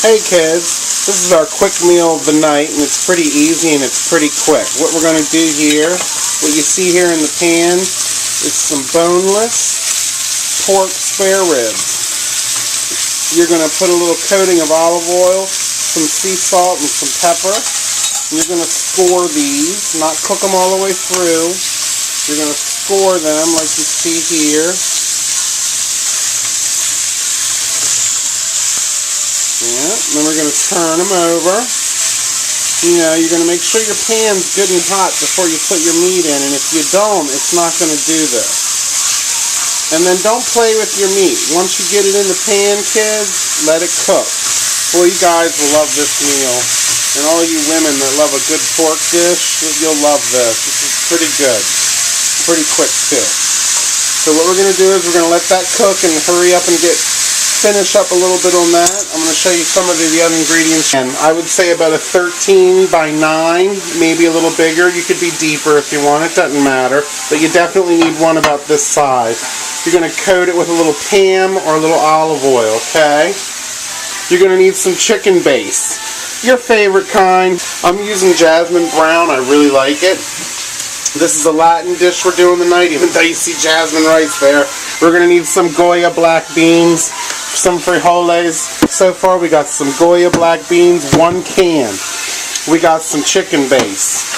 Hey kids, this is our quick meal of the night, and it's pretty easy and it's pretty quick. What we're going to do here, what you see here in the pan, is some boneless pork spare ribs. You're going to put a little coating of olive oil, some sea salt, and some pepper. And you're going to score these, not cook them all the way through. You're going to score them like you see here. Yeah, then we're going to turn them over. You know, you're going to make sure your pan's good and hot before you put your meat in, and if you don't, it's not going to do this. And then don't play with your meat. Once you get it in the pan, kids, let it cook. Boy, you guys will love this meal. And all you women that love a good pork dish, you'll love this. This is pretty good. Pretty quick, too. So what we're going to do is we're going to let that cook and hurry up and finish up a little bit on that. I'm going to show you some of the other ingredients. And I would say about a 13 by 9, maybe a little bigger. You could be deeper if you want, it doesn't matter. But you definitely need one about this size. You're going to coat it with a little Pam or a little olive oil, okay? You're going to need some chicken base. Your favorite kind. I'm using jasmine brown. I really like it. This is a Latin dish we're doing tonight, even though you see jasmine rice there. We're going to need some Goya black beans, some frijoles. So far we got some Goya black beans, 1 can. We got some chicken base.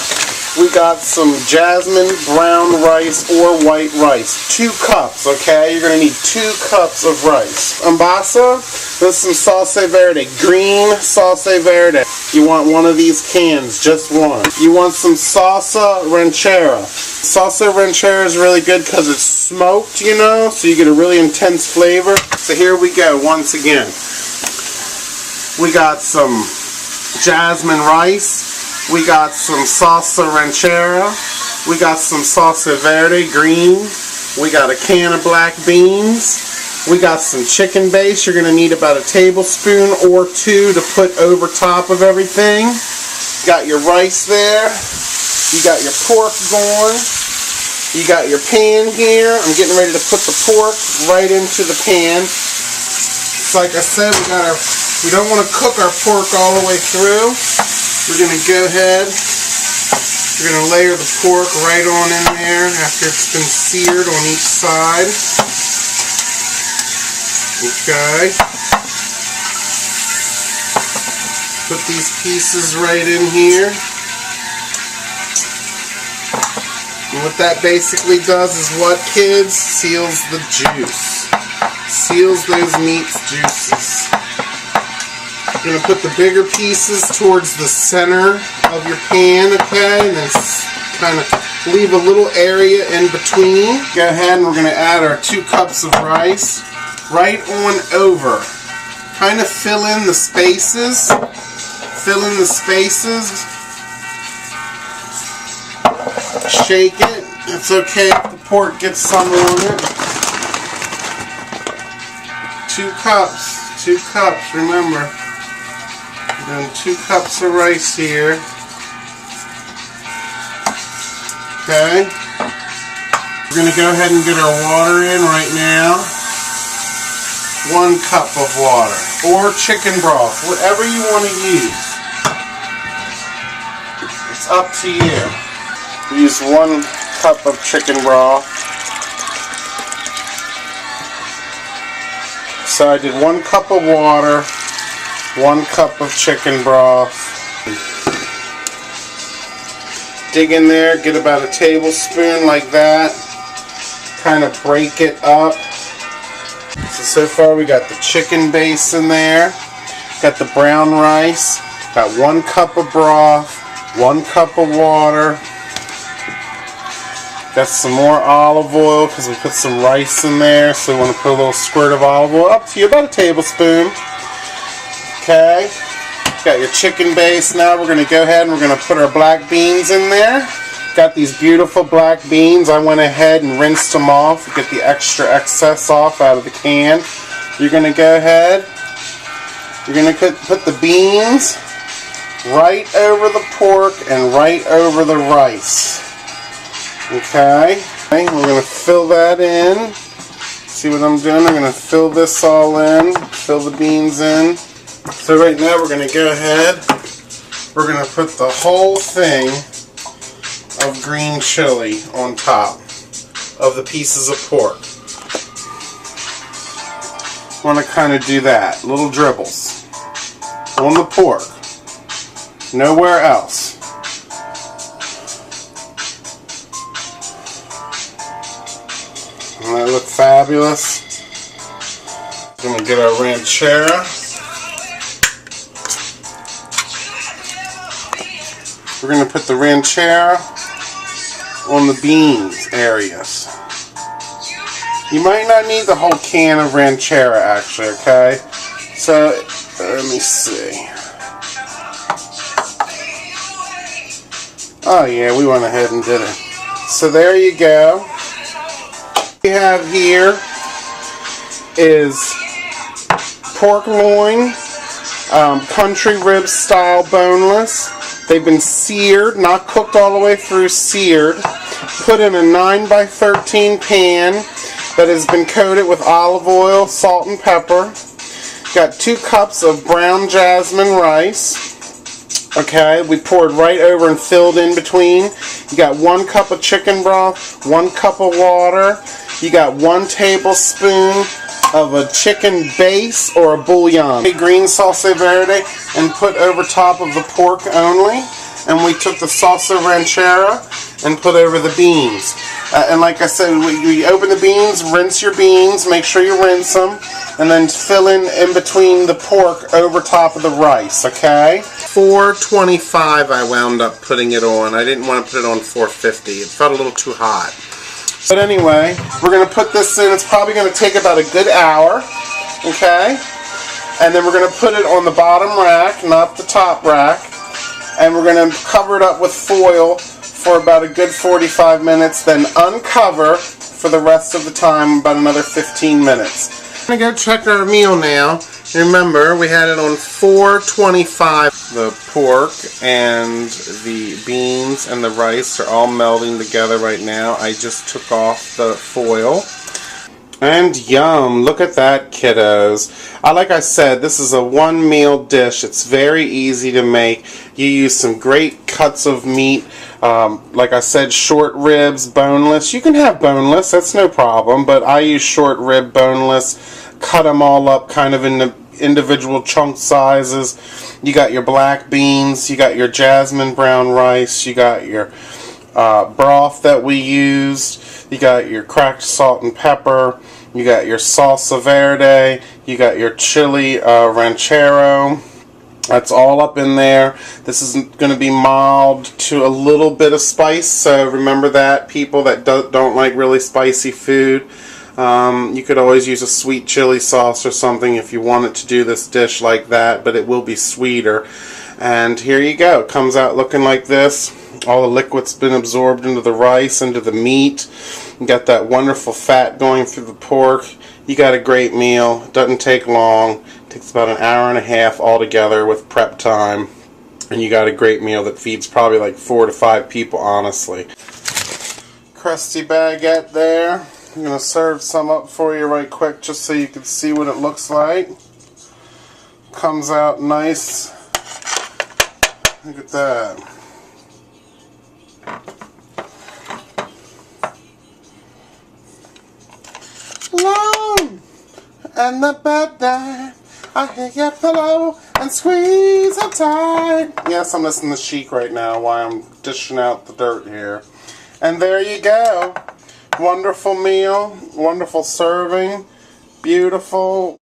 We got some jasmine brown rice or white rice. 2 cups, okay? You're going to need 2 cups of rice. Ambasa, there's some salsa verde, green salsa verde. You want one of these cans, just one. You want some salsa ranchera. Salsa ranchera is really good because it's smoked, you know, so you get a really intense flavor. So here we go once again. We got some jasmine rice. We got some salsa ranchera. We got some salsa verde, green. We got a can of black beans. We got some chicken base. You're going to need about a tablespoon or 2 to put over top of everything. You got your rice there. You got your pork going. You got your pan here. I'm getting ready to put the pork right into the pan. So like I said, we don't want to cook our pork all the way through. We're going to go ahead. We're going to layer the pork right on in there after it's been seared on each side. Okay. Put these pieces right in here. And what that basically does is what, kids? Seals the juice. Seals those meat's juices. You're going to put the bigger pieces towards the center of your pan, okay? And then kind of leave a little area in between. Go ahead and we're going to add our 2 cups of rice right on over. Kind of fill in the spaces. Fill in the spaces. Shake it. It's okay if the pork gets some on it. 2 cups. 2 cups, remember. We're doing 2 cups of rice here. Okay. We're going to go ahead and get our water in right now. 1 cup of water. Or chicken broth. Whatever you want to use. It's up to you. Use 1 cup of chicken broth. So I did 1 cup of water. 1 cup of chicken broth. Dig in there, get about a tablespoon like that. Kind of break it up. So far we got the chicken base in there. Got the brown rice. Got 1 cup of broth. 1 cup of water. Got some more olive oil because we put some rice in there. So we want to put a little squirt of olive oil. Up to you, about a tablespoon. Okay, got your chicken base. Now we're going to go ahead and we're going to put our black beans in there. Got these beautiful black beans. I went ahead and rinsed them off to get the extra excess off out of the can. You're going to go ahead. You're going to put the beans right over the pork and right over the rice. Okay, we're going to fill that in. See what I'm doing? I'm going to fill this all in. Fill the beans in. So right now we're going to go ahead, we're going to put the whole thing of green chili on top of the pieces of pork. Want to kind of do that, little dribbles on the pork, nowhere else. And they look fabulous. I'm going to get our ranchera. We're going to put the ranchera on the beans areas. You might not need the whole can of ranchera actually, okay? So, let me see. Oh yeah, we went ahead and did it. So there you go. What we have here is pork loin, country rib style boneless. They've been seared, not cooked all the way through, seared. Put in a 9x13 pan that has been coated with olive oil, salt, and pepper. Got 2 cups of brown jasmine rice. Okay, we poured right over and filled in between. You got 1 cup of chicken broth, 1 cup of water. You got 1 tablespoon of a chicken base or a bouillon. Green salsa verde and put over top of the pork only. And we took the salsa ranchera and put over the beans. And like I said, we open the beans, rinse your beans, make sure you rinse them, and then fill in between the pork over top of the rice, okay? 425 I wound up putting it on. I didn't want to put it on 450. It felt a little too hot. But anyway, we're going to put this in. It's probably going to take about a good hour, okay? And then we're going to put it on the bottom rack, not the top rack. And we're going to cover it up with foil for about a good 45 minutes, then uncover for the rest of the time, about another 15 minutes. I'm going to go check our meal now. Remember, we had it on 425. The pork and the beans and the rice are all melding together right now. I just took off the foil. And yum, look at that, kiddos. Like I said, this is a one meal dish. It's very easy to make. You use some great cuts of meat. Like I said, short ribs, boneless. You can have boneless, that's no problem, but I use short rib, boneless. Cut them all up kind of in the individual chunk sizes. You got your black beans, you got your jasmine brown rice, you got your broth that we used, you got your cracked salt and pepper, you got your salsa verde, you got your chili ranchero. That's all up in there. This is going to be mild to a little bit of spice, so remember that, people that don't like really spicy food. You could always use a sweet chili sauce or something if you wanted to do this dish like that, but it will be sweeter. And here you go. It comes out looking like this. All the liquid's been absorbed into the rice, into the meat. You got that wonderful fat going through the pork. You got a great meal. It doesn't take long. It takes about an hour and a half altogether with prep time. And you got a great meal that feeds probably like 4 to 5 people, honestly. Crusty baguette there. I'm going to serve some up for you right quick just so you can see what it looks like. Comes out nice. Look at that. Long and the bed day, I hear your pillow and squeeze it tight. Yes, I'm listening to Chic right now while I'm dishing out the dirt here. And there you go. Wonderful meal, wonderful serving, beautiful.